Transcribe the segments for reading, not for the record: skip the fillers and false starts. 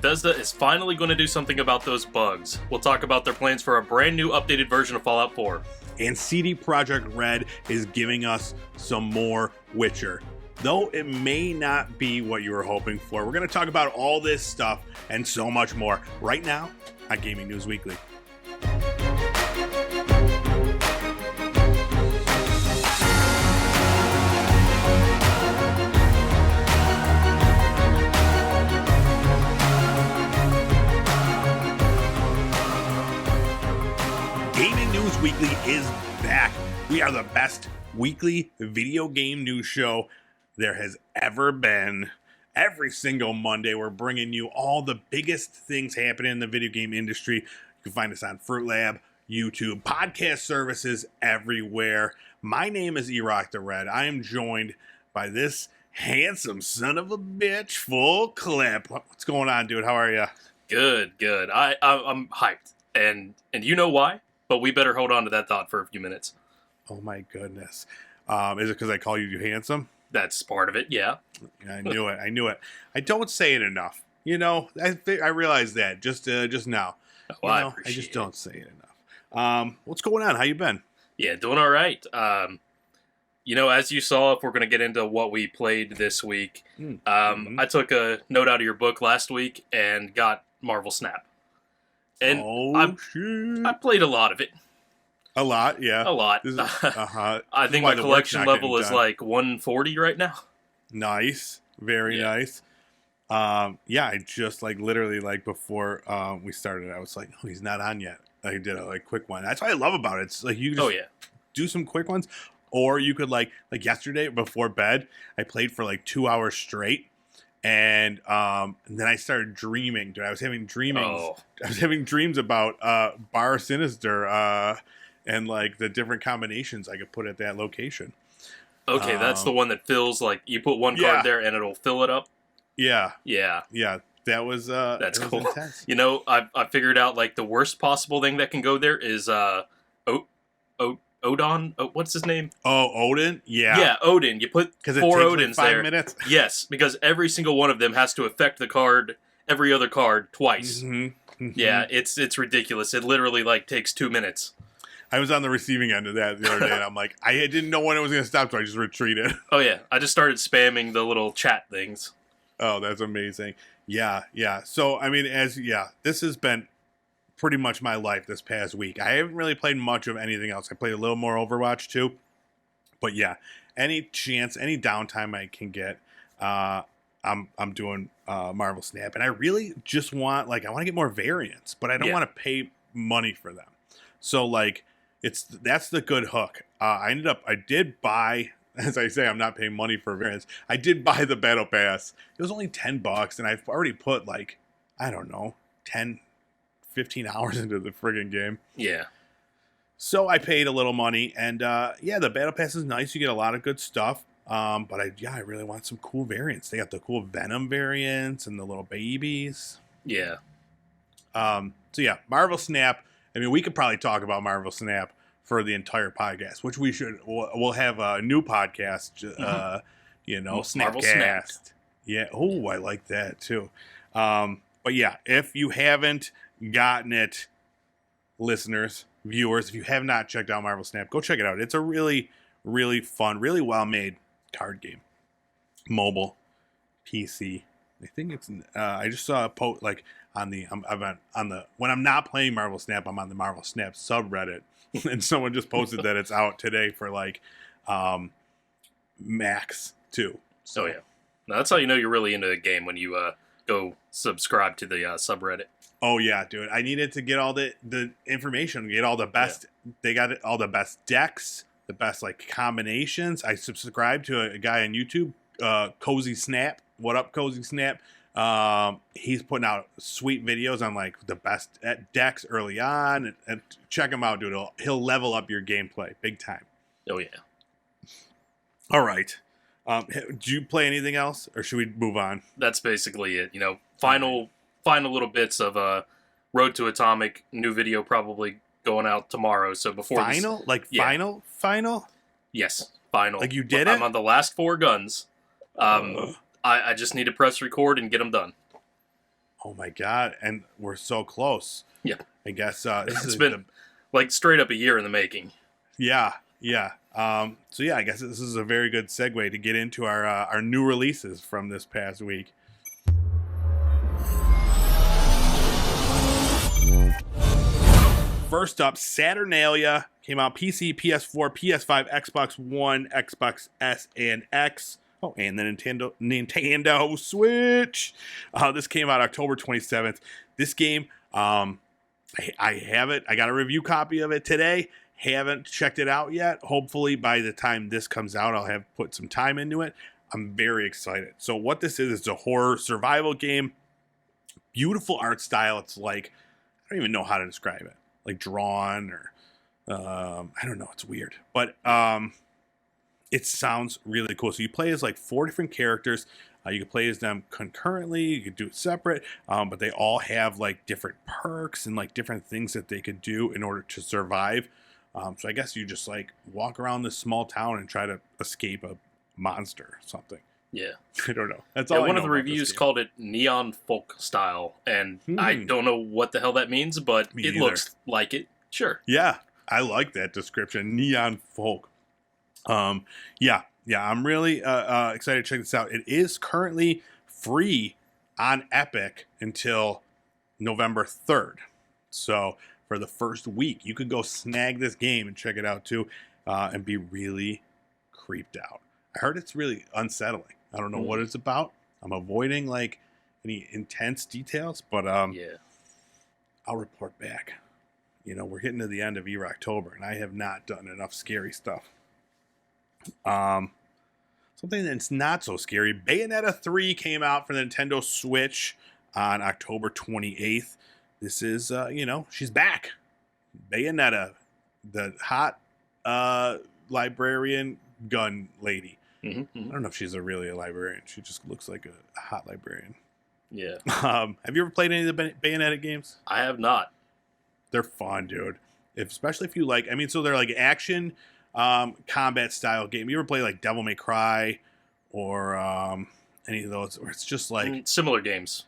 Bethesda is finally going to do something about those bugs. We'll talk about their plans for a brand new updated version of Fallout 4. And CD Projekt Red is giving us some more Witcher. Though it may not be what you were hoping for. We're going to talk about all this stuff and so much more right now on Gaming News Weekly. Gaming News Weekly is back. We are the best weekly video game news show there has ever been. Every single Monday, we're bringing you all the biggest things happening in the video game industry. You can find us on Fruit Lab, YouTube, podcast services everywhere. My name is E-Rock the Red. I am joined by this handsome son of a bitch, Full Clip. What's going on, dude? How are you? Good. I'm hyped, and you know why? But we better hold on to that thought for a few minutes. Oh my goodness. Is it because I call you handsome? That's part of it, yeah. I knew it. I don't say it enough. You know, I realized that just now. Oh, I just don't say it enough. What's going on? How you been? Yeah, doing all right. As you saw, if we're going to get into what we played this week, I took a note out of your book last week and got Marvel Snap. And I played a lot of it. A lot, yeah. A lot. I think my collection level is like 140 right now. Nice. Very nice. I just literally before we started, I was like, oh, he's not on yet. I did a quick one. That's what I love about it. It's like you just do some quick ones. Or you could like yesterday before bed, I played for 2 hours straight. And then I started dreaming, dude. I was having dreams about Bar Sinister and the different combinations I could put at that location. Okay, that's the one that fills you put one card there and it'll fill it up. Yeah. That was that's cool. Intense. I figured out the worst possible thing that can go there is Odin. What's his name? Oh, Odin? Yeah. Yeah, Odin. You put 4 Odins 5 there. Minutes? Yes, because every single one of them has to affect the card, every other card, twice. Mm-hmm. Yeah, it's ridiculous. It literally takes 2 minutes. I was on the receiving end of that the other day, and I'm like, I didn't know when it was going to stop, so I just retreated. Oh, yeah. I just started spamming the little chat things. Oh, that's amazing. Yeah. So, this has been pretty much my life this past week. I haven't really played much of anything else. I played a little more Overwatch too. But yeah, any downtime I can get, I'm doing Marvel Snap. And I really just want I want to get more variants, but I don't want to pay money for them. So that's the good hook. I did buy, as I say, I'm not paying money for variants. I did buy the Battle Pass. It was only $10 and I've already put 15 hours into the friggin' game. Yeah. So I paid a little money, and the Battle Pass is nice. You get a lot of good stuff. But I really want some cool variants. They got the cool Venom variants and the little babies. Yeah. Marvel Snap. We could probably talk about Marvel Snap for the entire podcast, which we should. We'll have a new podcast. Snapcast. Yeah. Oh, I like that too. But yeah, if you haven't gotten it, listeners, viewers, if you have not checked out Marvel Snap, go check it out. It's a really, really fun, really well-made card game. Mobile, PC. I think it's. I just saw a post on the. When I'm not playing Marvel Snap, I'm on the Marvel Snap subreddit, and someone just posted that it's out today for Max too. So yeah, now that's how you know you're really into the game when you go subscribe to the subreddit. Oh yeah, dude! I needed to get all the information, get all the best. Yeah. They got all the best decks, the best combinations. I subscribed to a guy on YouTube, Cozy Snap. What up, Cozy Snap? He's putting out sweet videos on the best decks early on, and check him out, dude. He'll level up your gameplay big time. Oh yeah. All right. Do you play anything else, or should we move on? That's basically it. Final little bits of Road to Atomic, new video probably going out tomorrow. So before final? Final? Yes, final. You did it? I'm on the last 4 guns. I just need to press record and get them done. Oh my God. And we're so close. Yeah. I guess this It's is been like straight up a year in the making. yeah, yeah. So yeah, I guess this is a very good segue to get into our new releases from this past week. First up, Saturnalia came out PC, PS4, PS5, Xbox One, Xbox S and X. Oh, and the Nintendo Switch. This came out October 27th. This game, I have it. I got a review copy of it today. Haven't checked it out yet. Hopefully by the time this comes out, I'll have put some time into it. I'm very excited. So what this is a horror survival game. Beautiful art style. It's like, I don't even know how to describe it. Like drawn or I don't know. It's weird. But it sounds really cool. So you play as like 4 different characters. You can play as them concurrently. You can do it separate, but they all have like different perks and like different things that they could do in order to survive. So I guess you just like walk around this small town and try to escape a monster or something. Yeah. I don't know. That's all. One of the reviews called it neon folk style, and I don't know what the hell that means, but it looks like it. Sure. Yeah, I like that description. Neon folk. Yeah, I'm really excited to check this out. It is currently free on Epic until November 3rd. So for the first week, you could go snag this game and check it out too, and be really creeped out. I heard it's really unsettling. I don't know what it's about. I'm avoiding like any intense details, but yeah, I'll report back. You know, we're getting to the end of October, and I have not done enough scary stuff. Something that's not so scary. Bayonetta 3 came out for the Nintendo Switch on October 28th. This is, she's back. Bayonetta, the hot librarian gun lady. Mm-hmm. I don't know if she's really a librarian. She just looks like a hot librarian. Yeah. Have you ever played any of the Bayonetta games? I have not. They're fun, dude. Especially if you like, so they're like action combat style game. You ever play like Devil May Cry or any of those? Where it's just like similar games,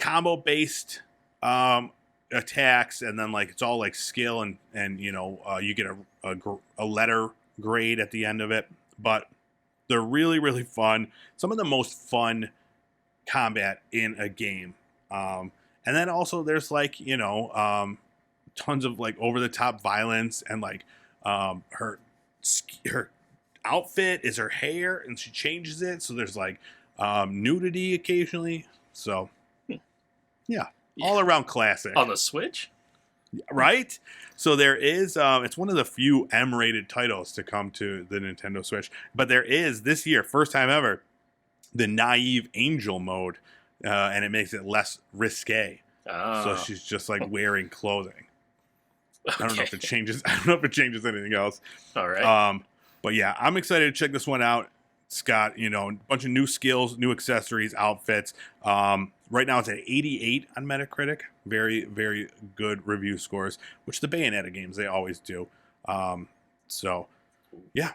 combo based attacks, and then like it's all like skill and you get a letter grade at the end of it. But they're really, really fun. Some of the most fun combat in a game. And then also there's like, tons of like over the top violence, and like her outfit is her hair and she changes it. So there's like nudity occasionally. So yeah, all around classic. On the Switch? Right? So there is, it's one of the few M-rated titles to come to the Nintendo Switch. But there is, this year, first time ever, the Naive Angel mode. And it makes it less risque. Oh. So she's just like wearing clothing. Okay. I don't know if it changes. I don't know if it changes anything else. All right. But yeah, I'm excited to check this one out. It's got, a bunch of new skills, new accessories, outfits. Right now it's at 88 on Metacritic. Very, very good review scores, which the Bayonetta games, they always do. So, yeah.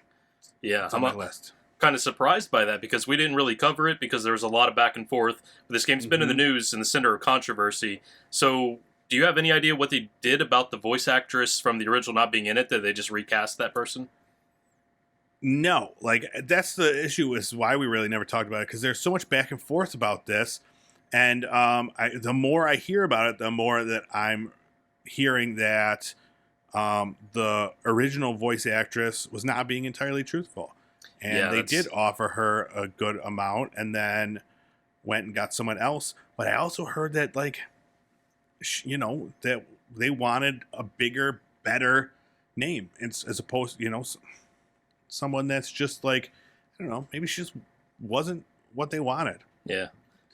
Yeah, it's on my list. Kind of surprised by that because we didn't really cover it because there was a lot of back and forth. But this game's been in the news in the center of controversy. So, do you have any idea what they did about the voice actress from the original not being in it? Did they just recast that person? No, like that's the issue, is why we really never talked about it, because there's so much back and forth about this, and the more I hear about it, the more that I'm hearing that the original voice actress was not being entirely truthful, and they did offer her a good amount, and then went and got someone else. But I also heard that that they wanted a bigger, better name, as opposed, someone that's just like, I don't know, maybe she just wasn't what they wanted. Yeah.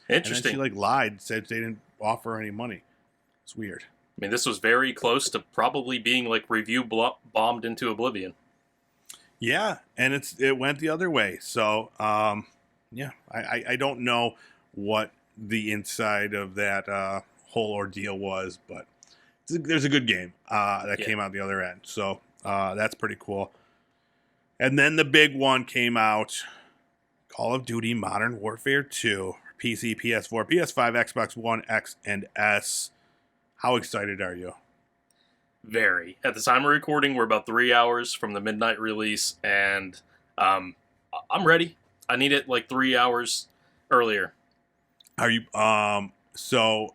Interesting. And then she lied, said they didn't offer any money. It's weird. I mean, this was very close to probably being review bombed into oblivion. Yeah, and it went the other way. So, yeah, I don't know what the inside of that whole ordeal was, but there's a good game that came out the other end. So that's pretty cool. And then the big one came out, Call of Duty Modern Warfare 2, PC, PS4, PS5, Xbox One, X, and S. How excited are you? Very. At the time of recording, we're about 3 hours from the midnight release, and I'm ready. I need it like 3 hours earlier. Are you so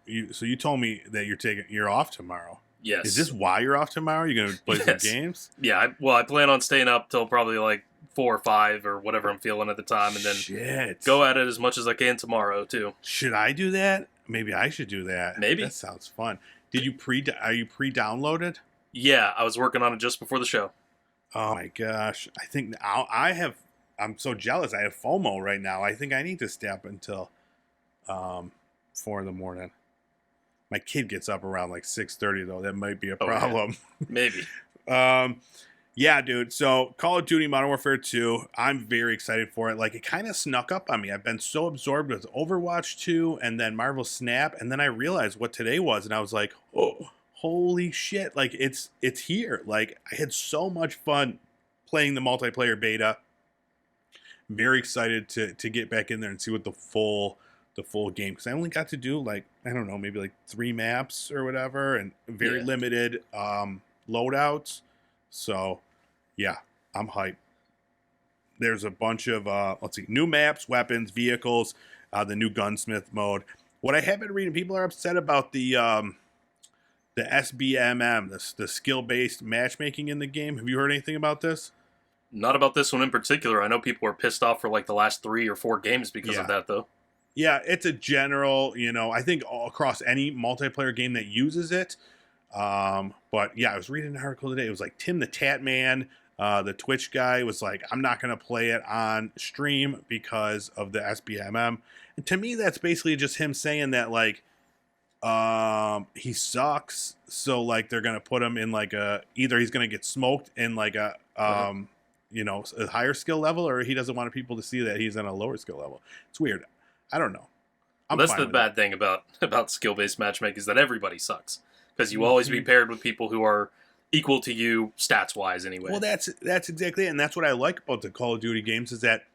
you told me that you're off tomorrow. Yes. Is this why you're off tomorrow? You're going to play some games? Yeah, I plan on staying up till probably like 4 or 5 or whatever I'm feeling at the time, and then go at it as much as I can tomorrow too. Should I do that? Maybe I should do that. Maybe. That sounds fun. Are you pre-downloaded? Yeah, I was working on it just before the show. Oh my gosh. I think I'm so jealous. I have FOMO right now. I think I need to stay up until 4 in the morning. My kid gets up around like 6:30 though. That might be a problem. Yeah. Maybe. Yeah, dude. So Call of Duty Modern Warfare 2, I'm very excited for it. Like, it kind of snuck up on me. I've been so absorbed with Overwatch 2 and then Marvel Snap, and then I realized what today was, and I was like, oh, holy shit. Like, it's here. Like, I had so much fun playing the multiplayer beta. Very excited to get back in there and see what the full game, because I only got to do like, I don't know, maybe like 3 maps or whatever, and very limited loadouts. So yeah, I'm hyped. There's a bunch of new maps, weapons, vehicles, the new gunsmith mode. What I have been reading, people are upset about the SBMM, the skill-based matchmaking in the game. Have you heard anything about this? Not about this one in particular. I know people are pissed off for like the last 3 or 4 games because of that, though. Yeah, it's a general, I think across any multiplayer game that uses it. But yeah, I was reading an article today. It was like Tim the Tat Man, the Twitch guy, was like, I'm not going to play it on stream because of the SBMM. And to me, that's basically just him saying that, like, he sucks. So like, they're going to put him in like either he's going to get smoked in like a higher skill level, or he doesn't want people to see that he's in a lower skill level. It's weird. I don't know. That's the bad thing about skill-based matchmaking, is that everybody sucks. Because you always be paired with people who are equal to you stats-wise anyway. Well, that's exactly it. And that's what I like about the Call of Duty games, is that,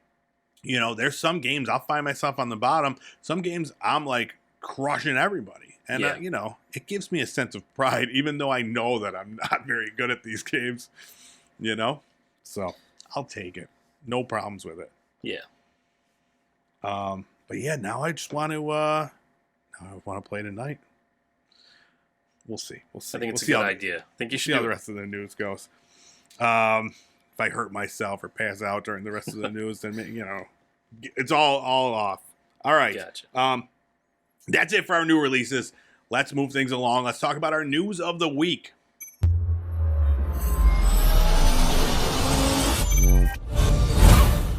there's some games I'll find myself on the bottom. Some games I'm like crushing everybody. And, it gives me a sense of pride, even though I know that I'm not very good at these games, So I'll take it. No problems with it. Yeah. But yeah, now I just want to play tonight. We'll see. I think it's a good idea. I think you should see how the rest of the news goes. If I hurt myself or pass out during the rest of the news, then it's all off. All right. Gotcha. That's it for our new releases. Let's move things along. Let's talk about our news of the week.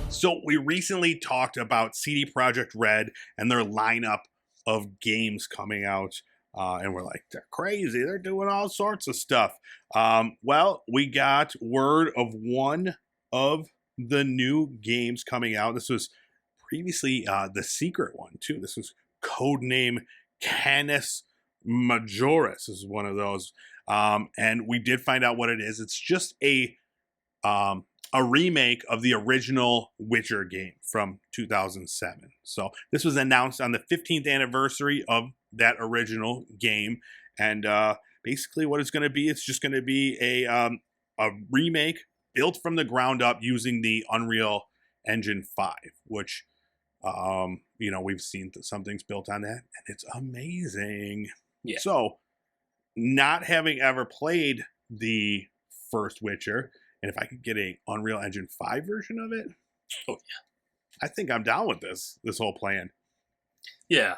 So we recently talked about CD Projekt Red and their lineup of games coming out. And we're like, they're crazy. They're doing all sorts of stuff. Well, we got word of one of the new games coming out. This was previously the secret one, too. This was codename Canis Majoris. This is one of those. And we did find out what it is. It's just a remake of the original Witcher game from 2007. So this was announced on the 15th anniversary of that original game, and basically what it's going to be, it's just going to be a remake built from the ground up using the Unreal Engine 5, which we've seen some things built on that, and it's amazing. Yeah. So, not having ever played the first Witcher, and if I could get a Unreal Engine 5 version of it, oh yeah, I think I'm down with this whole plan. Yeah.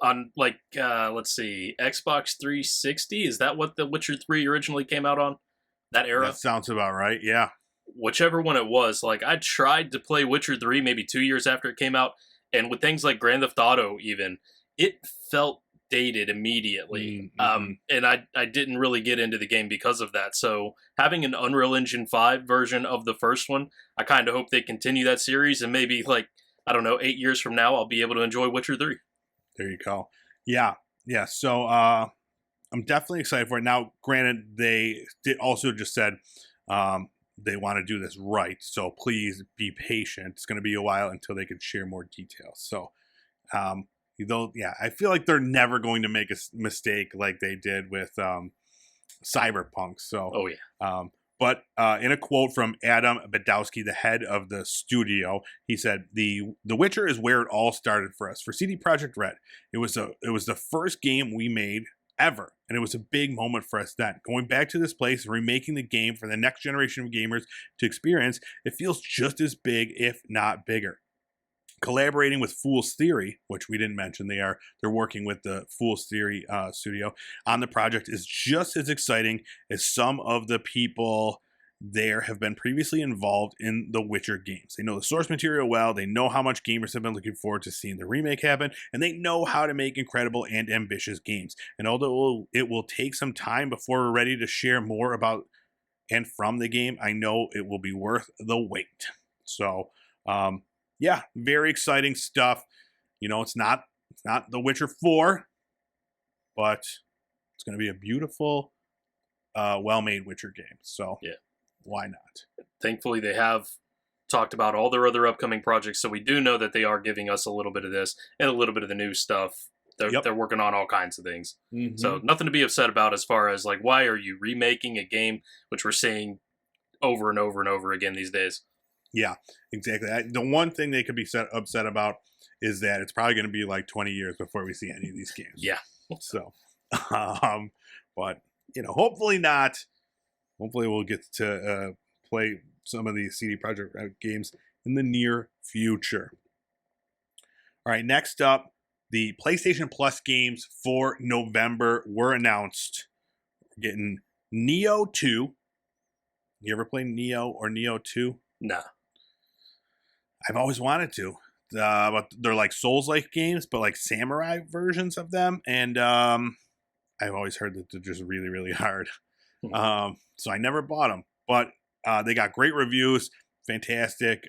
On let's see, Xbox 360, is that what the Witcher 3 originally came out on? That era? That sounds about right, yeah. Whichever one it was, like, I tried to play Witcher 3 maybe 2 years after it came out, and with things like Grand Theft Auto even, it felt dated immediately. Mm-hmm. And I didn't really get into the game because of that. So having an Unreal Engine 5 version of the first one, I kind of hope they continue that series, and maybe, like, I don't know, 8 years from now, I'll be able to enjoy Witcher 3. There you go. Yeah. So I'm definitely excited for it. Now, granted, they did also just said they want to do this right. So please be patient. It's going to be a while until they can share more details. So I feel like they're never going to make a mistake like they did with Cyberpunk. So, Oh yeah. but in a quote from Adam Badowski, the head of the studio, he said, "The Witcher is where it all started for us. For CD Projekt Red, it was the first game we made ever, and it was a big moment for us then. Going back to this place and remaking the game for the next generation of gamers to experience, it feels just as big, if not bigger." Collaborating with Fool's Theory, which we didn't mention, they're working with the Fool's Theory studio on the project, is just as exciting as some of the people there have been previously involved in the Witcher games. They know the source material well, they know how much gamers have been looking forward to seeing the remake happen, and they know how to make incredible and ambitious games. And although it will take some time before we're ready to share more about and from the game, I know it will be worth the wait. So, yeah, very exciting stuff. It's not The Witcher 4, but it's going to be a beautiful, well-made Witcher game. So, yeah, why not? Thankfully, they have talked about all their other upcoming projects, so we do know that they are giving us a little bit of this and a little bit of the new stuff. They're working on all kinds of things. Mm-hmm. So nothing to be upset about as far as like, why are you remaking a game, which we're seeing over and over and over again these days. Yeah, exactly. The one thing they could be upset about is that it's probably going to be like 20 years before we see any of these games. Yeah. So, but, hopefully not. Hopefully we'll get to play some of these CD Projekt Red games in the near future. All right, next up, the PlayStation Plus games for November were announced. We're getting Neo 2. You ever played Neo or Neo 2? No. I've always wanted to. But they're like Souls-like games, but like samurai versions of them. And I've always heard that they're just really, really hard. So I never bought them. But they got great reviews, fantastic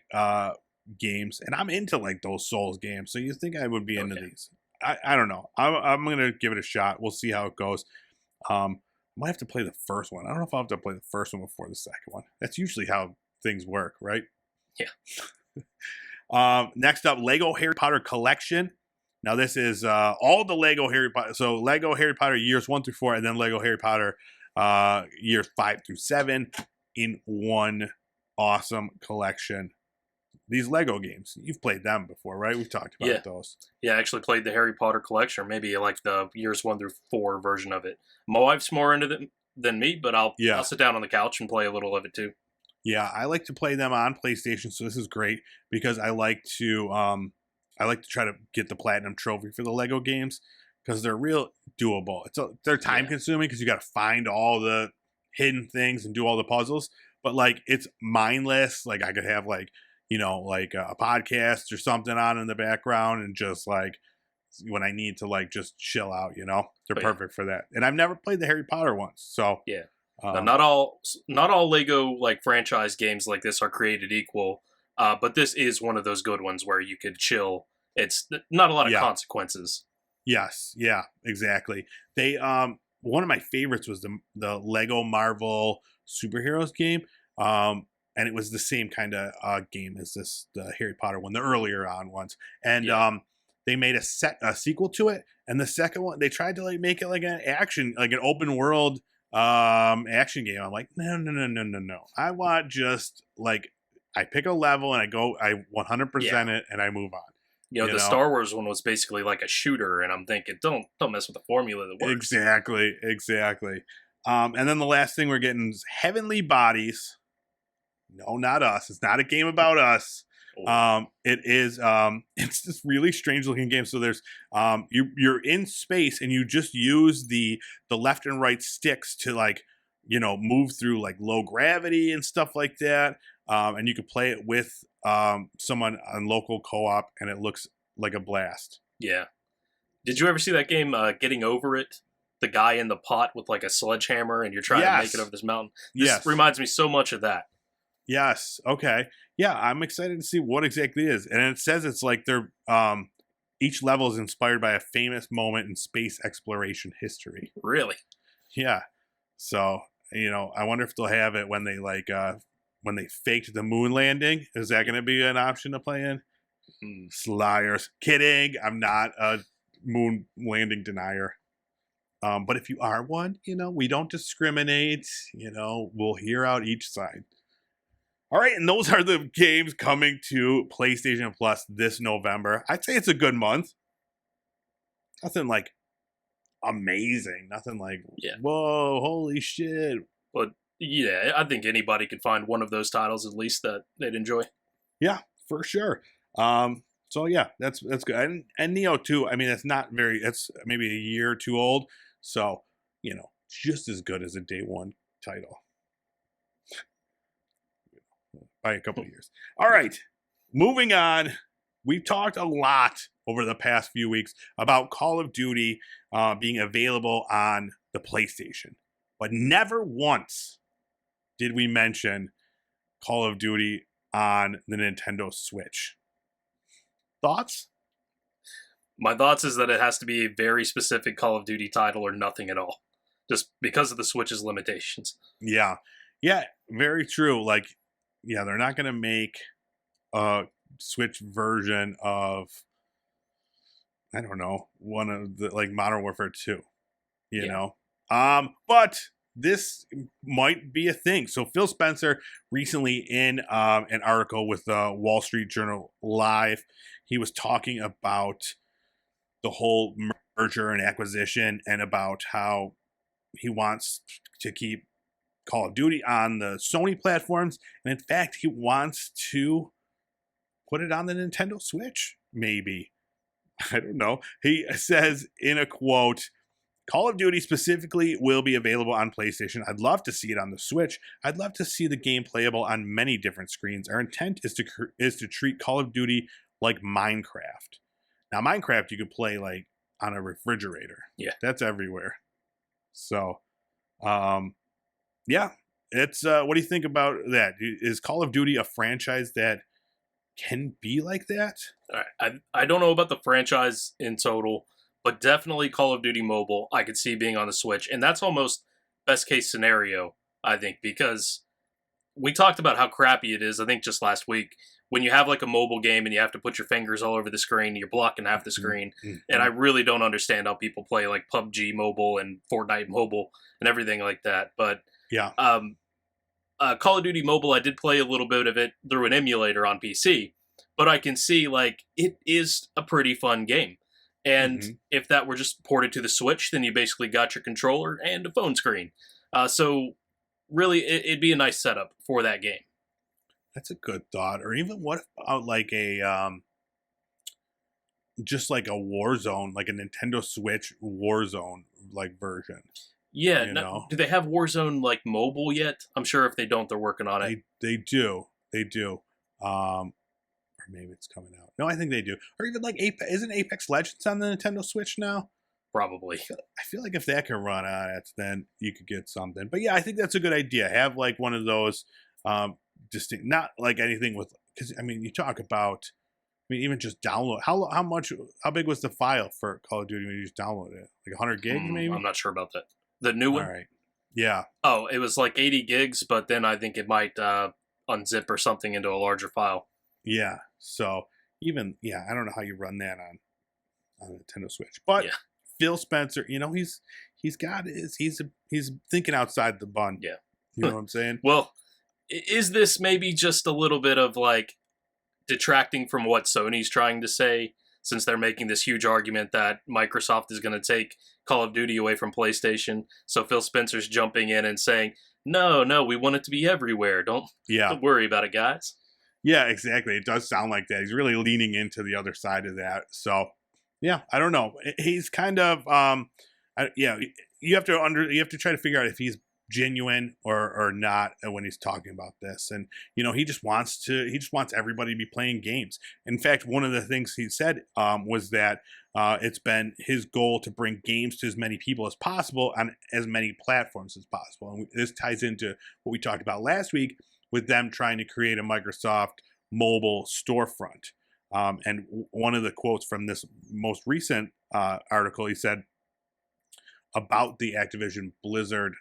games. And I'm into like those Souls games. So you think I would be into these. I don't know. I'm going to give it a shot. We'll see how it goes. I might have to play the first one. I don't know if I'll have to play the first one before the second one. That's usually how things work, right? Yeah. Next up, Lego Harry Potter Collection. Now this is all the Lego Harry Potter. So Lego Harry Potter years 1 through 4, and then Lego Harry Potter years 5 through 7 in one awesome collection. These Lego games, you've played them before, right? We've talked about those. Yeah, I actually played the Harry Potter collection, or maybe like the years 1 through 4 version of it. My wife's more into them than me, but I'll sit down on the couch and play a little of it too. Yeah, I like to play them on PlayStation, so this is great because I like to try to get the platinum trophy for the Lego games because they're real doable. They're time consuming because you got to find all the hidden things and do all the puzzles, but like it's mindless. Like I could have like a podcast or something on in the background and just like when I need to like just chill out, they're perfect for that. And I've never played the Harry Potter ones, so yeah. Now, not all Lego like franchise games like this are created equal, but this is one of those good ones where you could chill. It's not a lot of consequences. Yes, yeah, exactly. They one of my favorites was the Lego Marvel Superheroes game, and it was the same kind of game as the Harry Potter one, the earlier on ones, and they made a sequel to it, and the second one they tried to like make it like an open world action game. I'm like, no. I want just like I pick a level and I 100% it and I move on. The Star Wars one was basically like a shooter, and I'm thinking, don't mess with the formula that works. Exactly. And then the last thing we're getting is Heavenly Bodies. No, not us. It's not a game about us. It is it's this really strange looking game. So there's you're in space and you just use the left and right sticks to like move through like low gravity and stuff like that, and you can play it with someone on local co-op and it looks like a blast. Yeah. Did you ever see that game Getting Over It? The guy in the pot with like a sledgehammer and you're trying to make it over this mountain. This reminds me so much of that. Yes. Okay. Yeah, I'm excited to see what exactly it is. And it says it's like they're each level is inspired by a famous moment in space exploration history. Really? Yeah. So, I wonder if they'll have it when they like when they faked the moon landing. Is that going to be an option to play in? Liars. Kidding. I'm not a moon landing denier. But if you are one, we don't discriminate. We'll hear out each side. All right, and those are the games coming to PlayStation Plus this November. I'd say it's a good month. Nothing like amazing. Nothing like, whoa, holy shit. But yeah, I think anybody could find one of those titles at least that they'd enjoy. Yeah, for sure. So yeah, that's good. And Neo 2, I mean, it's maybe a year or two old. So, just as good as a day one title. By a couple of years. All right, moving on. We've talked a lot over the past few weeks about Call of Duty being available on the PlayStation. But never once did we mention Call of Duty on the Nintendo Switch. Thoughts? My thoughts is that it has to be a very specific Call of Duty title or nothing at all. Just because of the Switch's limitations. Yeah. Yeah, very true. They're not going to make a Switch version of, I don't know, one of the, Modern Warfare 2, you know? But this might be a thing. So Phil Spencer recently in an article with the Wall Street Journal Live, he was talking about the whole merger and acquisition and about how he wants to keep Call of Duty on the Sony platforms. And in fact, he wants to put it on the Nintendo Switch, maybe. I don't know. He says in a quote, Call of Duty specifically will be available on PlayStation. I'd love to see it on the Switch. I'd love to see the game playable on many different screens. Our intent is to treat Call of Duty like Minecraft. Now, Minecraft you could play on a refrigerator. Yeah. That's everywhere. So, yeah. It's what do you think about that? Is Call of Duty a franchise that can be like that? I don't know about the franchise in total, but definitely Call of Duty Mobile I could see being on the Switch. And that's almost best case scenario, I think, because we talked about how crappy it is, I think just last week, when you have a mobile game and you have to put your fingers all over the screen, you're blocking half the screen. Mm-hmm. And I really don't understand how people play PUBG Mobile and Fortnite Mobile and everything like that. But yeah, Call of Duty Mobile, I did play a little bit of it through an emulator on PC, but I can see it is a pretty fun game. And if that were just ported to the Switch, then you basically got your controller and a phone screen. So really, it'd be a nice setup for that game. That's a good thought. Or even what about just a Warzone, a Nintendo Switch Warzone version? Yeah. Do they have Warzone mobile yet? I'm sure if they don't, they're working on it. They do. Or maybe it's coming out. No, I think they do. Or even Apex. Isn't Apex Legends on the Nintendo Switch now? Probably. I feel like if that can run on it, then you could get something. But yeah, I think that's a good idea. Have one of those distinct, not anything with, because you talk about, even just download. How big was the file for Call of Duty when you just downloaded it? 100 gigs maybe? I'm not sure about that. The new one? All right. Yeah. Oh, it was 80 gigs, but then I think it might unzip or something into a larger file. Yeah. So I don't know how you run that on Nintendo Switch. But Phil Spencer, he's thinking outside the bun. Yeah. You know what I'm saying? Well, is this maybe just a little bit of detracting from what Sony's trying to say, since they're making this huge argument that Microsoft is going to take Call of Duty away from PlayStation? So Phil Spencer's jumping in and saying, no, we want it to be everywhere. Don't worry about it, guys. Yeah, exactly. It does sound like that. He's really leaning into the other side of that. So, yeah, I don't know. He's kind of, you have to try to figure out if he's genuine or not when he's talking about this. And he just wants everybody to be playing games. In fact, one of the things he said was that it's been his goal to bring games to as many people as possible on as many platforms as possible. And this ties into what we talked about last week with them trying to create a Microsoft mobile storefront. And one of the quotes from this most recent article, he said about the Activision Blizzard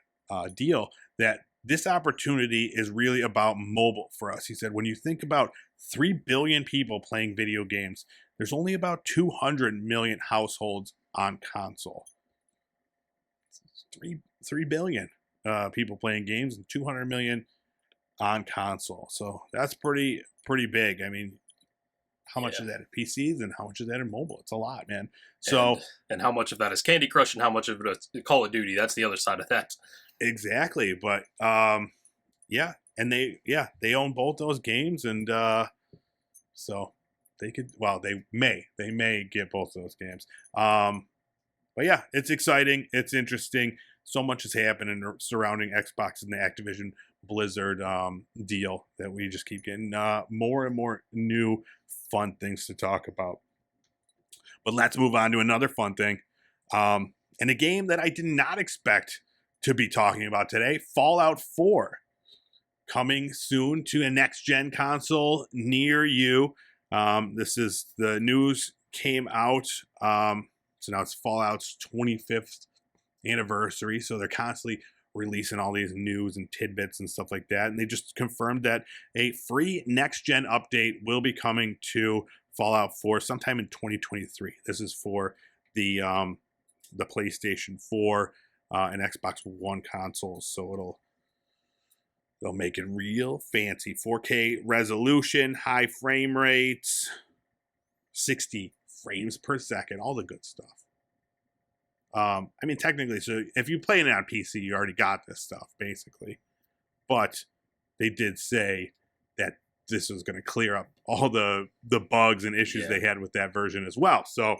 deal, that this opportunity is really about mobile for us. He said, when you think about 3 billion people playing video games. There's only about 200 million households on console. 3 billion people playing games and 200 million on console. So that's pretty big. I mean, how much is that in PCs and how much is that in mobile? It's a lot, man. So and how much of that is Candy Crush and how much of it is Call of Duty? That's the other side of that. Exactly, but yeah, and they own both those games, and so they could. Well, they may get both those games. But yeah, it's exciting. It's interesting. So much has happened in surrounding Xbox and the Activision Blizzard deal that we just keep getting more and more new fun things to talk about. But let's move on to another fun thing. And a game that I did not expect to be talking about today, Fallout 4. Coming soon to a next-gen console near you. This is the news came out. So now it's Fallout's 25th anniversary. So they're constantly releasing all these news and tidbits and stuff like that. And they just confirmed that a free next-gen update will be coming to Fallout 4 sometime in 2023. This is for the PlayStation 4 and Xbox One consoles. So they'll make it real fancy. 4K resolution, high frame rates, 60 frames per second, all the good stuff. I mean, technically, so if you play it on PC, you already got this stuff, basically. But they did say that this was going to clear up all the bugs and issues they had with that version as well. So,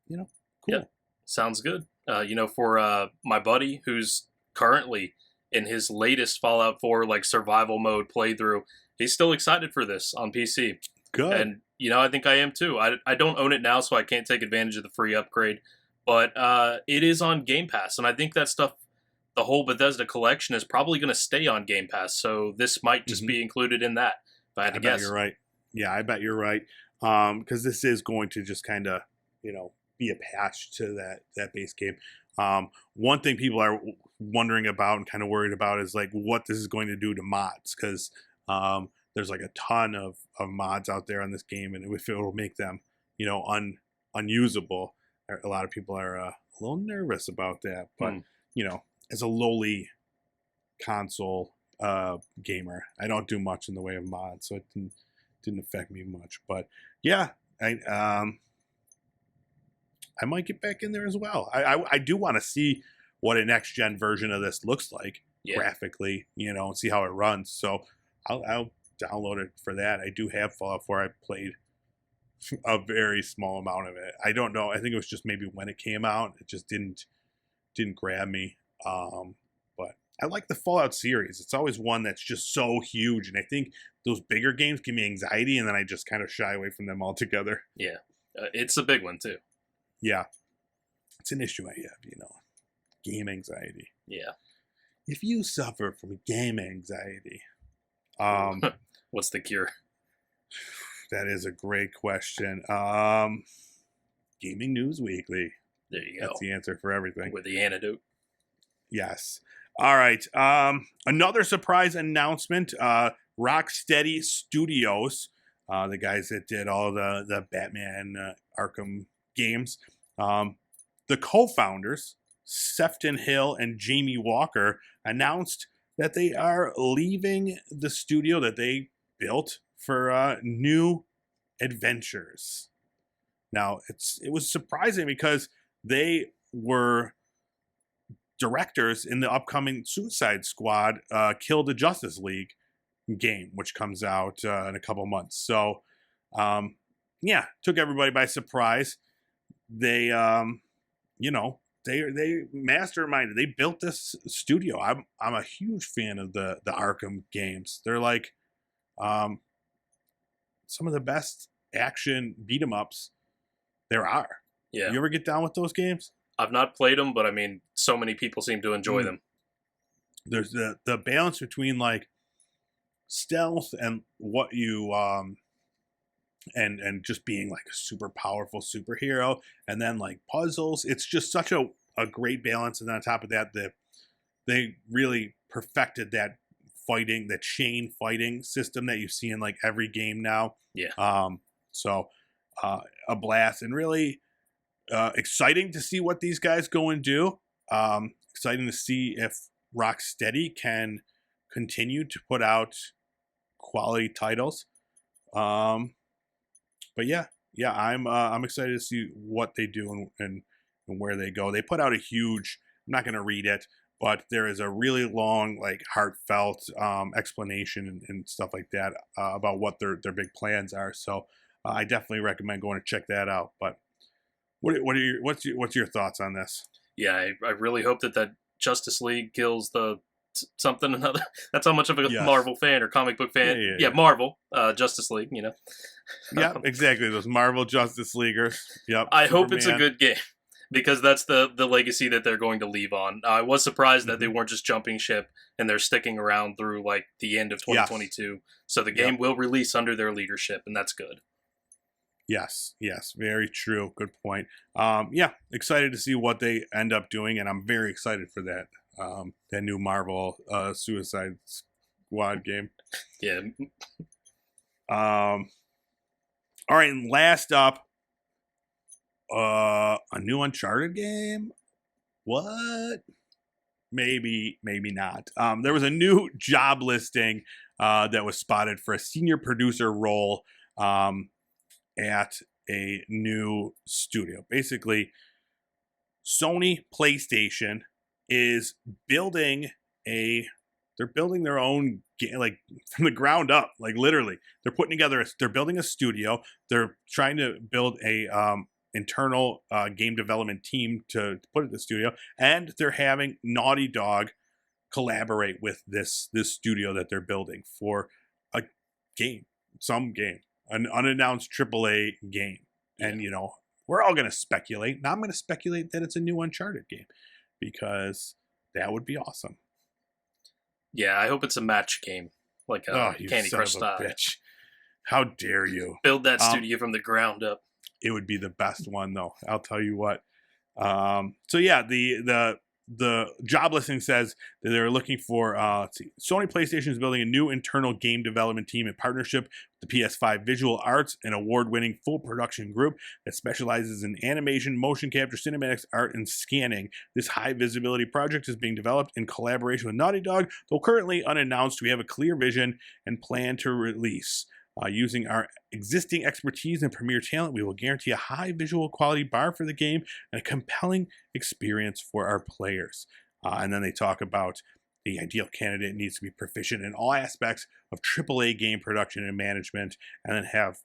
cool. Yeah, sounds good. For my buddy who's currently in his latest Fallout 4 like survival mode playthrough, he's still excited for this on PC. Good. And I think I am too. I don't own it now, so I can't take advantage of the free upgrade. But it is on Game Pass, and I think that stuff, the whole Bethesda collection, is probably going to stay on Game Pass. So this might just be included in that. If I had to guess. Bet you're right. Yeah, I bet you're right. Because this is going to just kind of, be a patch to that base game. One thing people are wondering about and kind of worried about is like what this is going to do to mods, because there's like a ton of mods out there on this game, and if it will make them unusable, a lot of people are a little nervous about that. But as a lowly console gamer, I don't do much in the way of mods, so it didn't affect me much. But yeah, I might get back in there as well. I do want to see what a next gen version of this looks like graphically, and see how it runs. So I'll download it for that. I do have Fallout 4. I played a very small amount of it. I don't know. I think it was just maybe when it came out, it just didn't grab me. But I like the Fallout series. It's always one that's just so huge, and I think those bigger games give me anxiety, and then I just kind of shy away from them altogether. Yeah, it's a big one too. Yeah, it's an issue I have, game anxiety. Yeah. If you suffer from game anxiety, what's the cure? That is a great question. Gaming News Weekly. There you go. That's the answer for everything. With the antidote. Yes. All right. Another surprise announcement. Rocksteady Studios, the guys that did all the Batman Arkham games, the co-founders, Sefton Hill and Jamie Walker, announced that they are leaving the studio that they built for new adventures. Now, it was surprising because they were directors in the upcoming Suicide Squad Kill the Justice League game, which comes out in a couple months. So, took everybody by surprise. They, they masterminded. They built this studio. I'm a huge fan of the Arkham games. They're like some of the best action beat 'em ups there are. Yeah. You ever get down with those games? I've not played them, but I mean, so many people seem to enjoy them. There's the balance between like stealth and what you and just being like a super powerful superhero, and then like puzzles. It's just such a great balance. And then on top of that, they really perfected that fighting, the chain fighting system that you see in like every game now. Yeah. So a blast, and really exciting to see what these guys go and do. Exciting to see if Rocksteady can continue to put out quality titles. But yeah, I'm excited to see what they do and where they go. They put out a huge, I'm not going to read it, but there is a really long, like heartfelt explanation and stuff like that about what their big plans are. So I definitely recommend going to check that out. But what's your thoughts on this? Yeah, I really hope that Justice League kills the something another. That's how much of a Yes. Marvel fan or comic book fan. Yeah. Marvel, Justice League. Yep, exactly. Those Marvel Justice Leaguers. Yep. I hope it's a good game because that's the legacy that they're going to leave on. I was surprised that they weren't just jumping ship and they're sticking around through like the end of 2022. Yes. So the game will release under their leadership, and that's good. Yes, very true. Good point. Excited to see what they end up doing, and I'm very excited for that. That new Marvel Suicide Squad game. Yeah. All right, and last up, a new Uncharted game. What? Maybe not. There was a new job listing that was spotted for a senior producer role at a new studio. Basically, Sony PlayStation is building they're building their own game, like from the ground up, like literally. They're putting together, they're building a studio. They're trying to build a internal game development team to put at the studio, and they're having Naughty Dog collaborate with this studio that they're building for a game, an unannounced AAA game. Yeah. And, we're all going to speculate. Now I'm going to speculate that it's a new Uncharted game because that would be awesome. Yeah, I hope it's a match game, like Candy Crush style. Bitch. How dare you? Build that studio from the ground up. It would be the best one, though. I'll tell you what. So yeah, the job listing says that they're looking for, Sony PlayStation is building a new internal game development team in partnership with the PS5 Visual Arts, an award-winning full production group that specializes in animation, motion capture, cinematics, art, and scanning. This high-visibility project is being developed in collaboration with Naughty Dog. Though currently unannounced, we have a clear vision and plan to release. Using our existing expertise and premier talent, we will guarantee a high visual quality bar for the game and a compelling experience for our players. And then they talk about the ideal candidate needs to be proficient in all aspects of AAA game production and management, and then have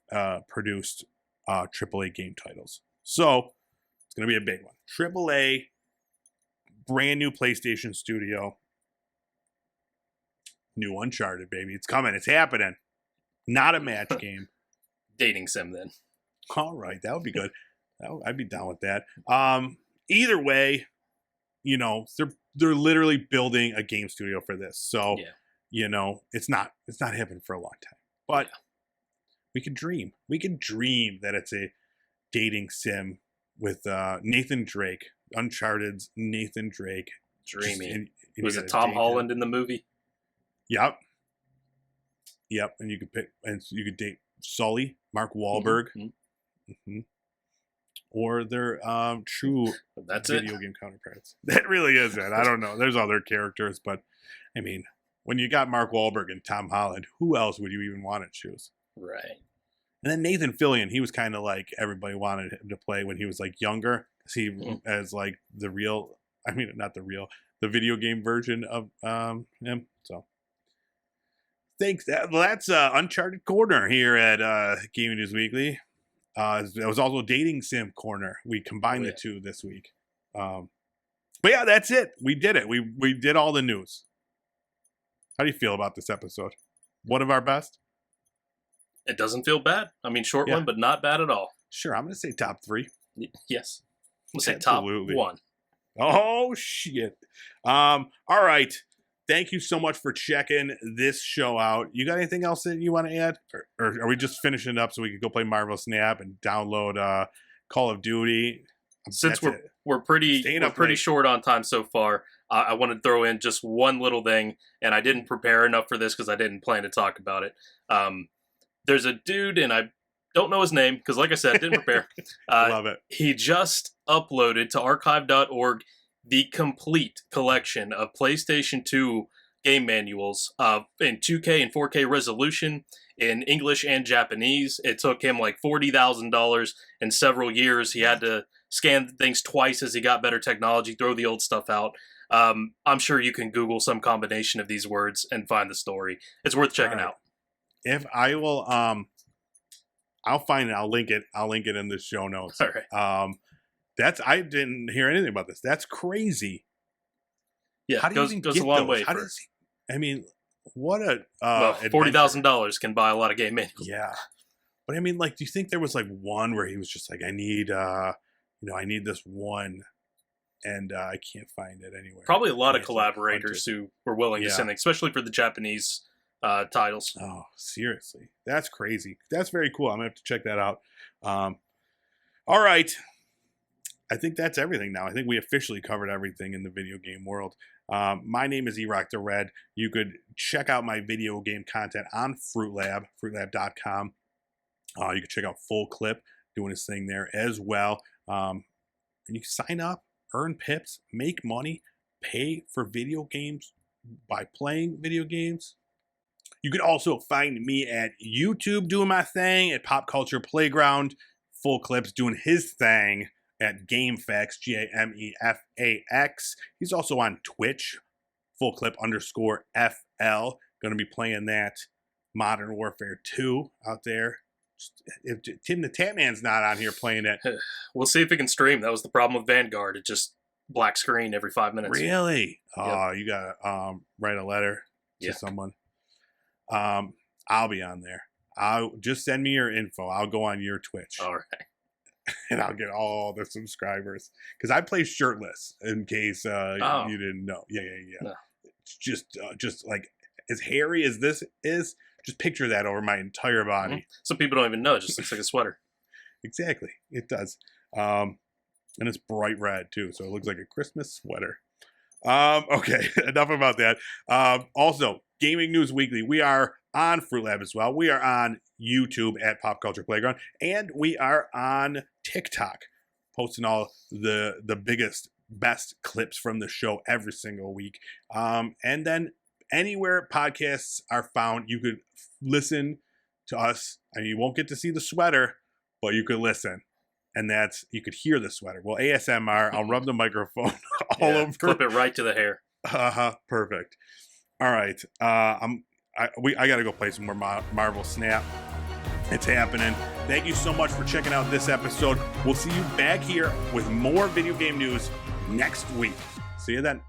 produced AAA game titles. So it's going to be a big one. AAA, brand new PlayStation studio, new Uncharted, baby. It's coming. It's happening. Not a match game. Dating sim, then. All right, that would be good. I'd be down with that. Either way, they're literally building a game studio for this. So, it's not happening for a long time. But we can dream. We can dream that it's a dating sim with Nathan Drake, Uncharted's Nathan Drake. Dreamy. Was it Tom Holland in the movie? Yep, and you could date Sully, Mark Wahlberg, or their true video game counterparts. That really is it. I don't know. There's other characters, but I mean, when you got Mark Wahlberg and Tom Holland, who else would you even want to choose? Right. And then Nathan Fillion, he was kind of like everybody wanted him to play when he was like younger. He as like the video game version of him. So. Thanks. That's Uncharted Corner here at Gaming News Weekly. It was also Dating Sim Corner. We combined the two this week. But yeah, that's it. We did it. We did all the news. How do you feel about this episode? One of our best? It doesn't feel bad. I mean, short one, but not bad at all. Sure, I'm going to say top 3. Yes. We'll say top 1. Oh, shit. All right. Thank you so much for checking this show out. You got anything else that you want to add? Or are we just finishing up so we can go play Marvel Snap and download Call of Duty? Since we're pretty short on time so far, I want to throw in just one little thing, and I didn't prepare enough for this because I didn't plan to talk about it. There's a dude, and I don't know his name because, like I said, I didn't prepare. Love it. He just uploaded to archive.org the complete collection of PlayStation 2 game manuals in 2K and 4K resolution in English and Japanese. It took him like $40,000 in several years. He had to scan things twice as he got better technology, throw the old stuff out. I'm sure you can Google some combination of these words and find the story. It's worth checking out. If I will, I'll find it. I'll link it. I'll link it in the show notes. All right. I didn't hear anything about this. That's crazy. Yeah, how do you goes a long way. I mean, what a $40,000 can buy a lot of game manuals. Yeah, but I mean, like, do you think there was like one where he was just like, I need this one, and I can't find it anywhere. Probably a lot of collaborators who were willing to send it, especially for the Japanese titles. Oh, seriously, that's crazy. That's very cool. I'm gonna have to check that out. All right. I think that's everything now. I think we officially covered everything in the video game world. My name is eRock the Red. You could check out my video game content on Fruit Lab, fruitlab.com. You can check out Full Clip doing his thing there as well. And you can sign up, earn pips, make money, pay for video games by playing video games. You can also find me at YouTube doing my thing, at Pop Culture Playground. Full Clip's doing his thing at GameFAQs, GameFAX. He's also on Twitch, FullClip_FL. Going to be playing that Modern Warfare 2 out there. If Tim the Tatman's not on here playing it. We'll see if it can stream. That was the problem with Vanguard. It just black screen every 5 minutes. Really? Oh, you got to write a letter to someone. I'll be on there. I'll just send me your info. I'll go on your Twitch. All right. And I'll get all the subscribers because I play shirtless. In case you didn't know, yeah. No. It's just like as hairy as this is. Just picture that over my entire body. Mm-hmm. Some people don't even know. It just looks like a sweater. Exactly, it does. And it's bright red too, so it looks like a Christmas sweater. Okay, enough about that. Also, Gaming News Weekly. We are on Fruit Lab as well. We are on YouTube at Pop Culture Playground, and we are on TikTok, posting all the biggest, best clips from the show every single week. And then anywhere podcasts are found, you could listen to us. I mean, you won't get to see the sweater, but you could listen. And you could hear the sweater. Well, ASMR, I'll rub the microphone all over. Clip it right to the hair. Perfect. All right. I got to go play some more Marvel Snap. It's happening. Thank you so much for checking out this episode. We'll see you back here with more video game news next week. See you then.